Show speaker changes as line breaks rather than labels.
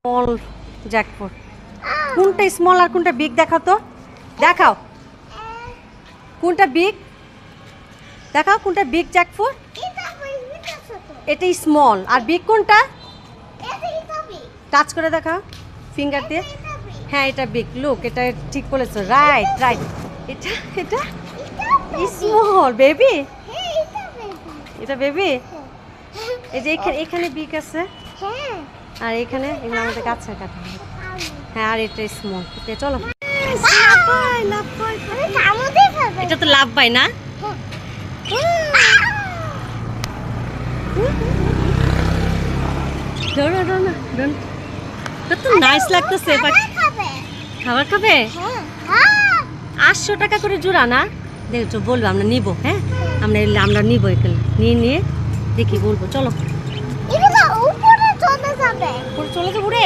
small jackfruit কোনটা small আর কোনটা big দেখাও তো দেখাও কোনটা বিগ দেখাও কোনটা বিগ জ্যাকফ্রুট এটা স্মল আর বিগ কোনটা টাচ করে দেখাও ফিঙ্গার দিয়ে হ্যাঁ এটা বিগ লুক এটা ঠিক বলেছো রাইট রাইট এটা এটা স্মল বেবি এটা বেবি এই যে এখানে বিগ আছে আর এখানে এগুলো আমাদের কাছে কাটা হ্যাঁ আর এটা স্মল চলো এটা তো লাভ পাই না তো নাইস লাগতেছে খাবার খাবে 800 টাকা করে জোড়া না দেখো বলবো আমরা নিবো হ্যাঁ আমরা নিবো এখানে নিয়ে দেখি বলবো চলো চলে যাবো রে